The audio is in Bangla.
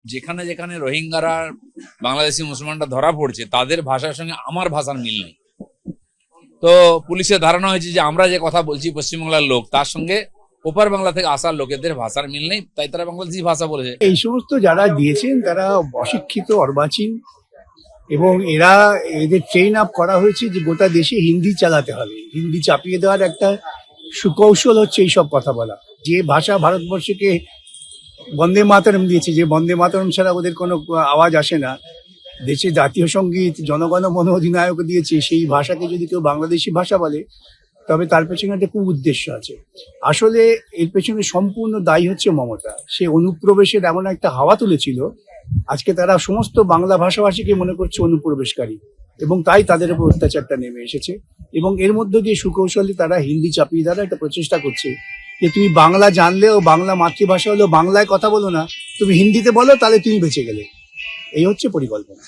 যেখানে যেখানে রোহিঙ্গারা বাংলাদেশি মুসলমানরা ধরা পড়ছে তাদের ভাষার সঙ্গে আমার ভাষার মিল নেই। তো পুলিশের ধারণা হয়েছে যে আমরা যে কথা বলছি পশ্চিমবাংলার লোক, তার সঙ্গে ওপার বাংলা থেকে আসার লোকেদের ভাষার মিল নেই, তাই তারা বাংলাদেশি ভাষা বলেছে। এই সমস্ত যারা দিয়েছেন তারা অশিক্ষিত, অর্বাচীন, এবং এদের ট্রেন আপ করা হয়েছে যে গোটা দেশে হিন্দি চালাতে হবে, হিন্দি চাপিয়ে দেওয়ার একটা সুকৌশল হচ্ছে এইসব কথা বলা। যে ভাষা ভারতবর্ষকে বন্দে মাতরম দিয়েছে, যে বন্দে মাতরম ছাড়া ওদের কোনো আওয়াজ আসে না, দেশে জাতীয় সঙ্গীত জনগণ মন অধিনায়ক দিয়েছে, সেই ভাষাকে যদি কেউ বাংলাদেশি ভাষা বলে তবে তার পেছনে একটা খুব উদ্দেশ্য আছে। আসলে এর পেছনে সম্পূর্ণ দায়ী হচ্ছে মমতা। সে অনুপ্রবেশের এমন একটা হাওয়া তুলেছিল, আজকে তারা সমস্ত বাংলা ভাষাভাষীকে মনে করছে অনুপ্রবেশকারী, এবং তাই তাদের উপর অত্যাচারটা নেমে এসেছে। এবং এর মধ্যে দিয়ে সুকৌশলী তারা হিন্দি চাপিয়ে দেওয়ার একটা প্রচেষ্টা করছে যে তুমি বাংলা জানলেও, বাংলা মাতৃভাষা হলেও বাংলায় কথা বলো না, তুমি হিন্দিতে বলো, তাহলে তুমি বেঁচে গেলে। এই হচ্ছে পরিকল্পনা।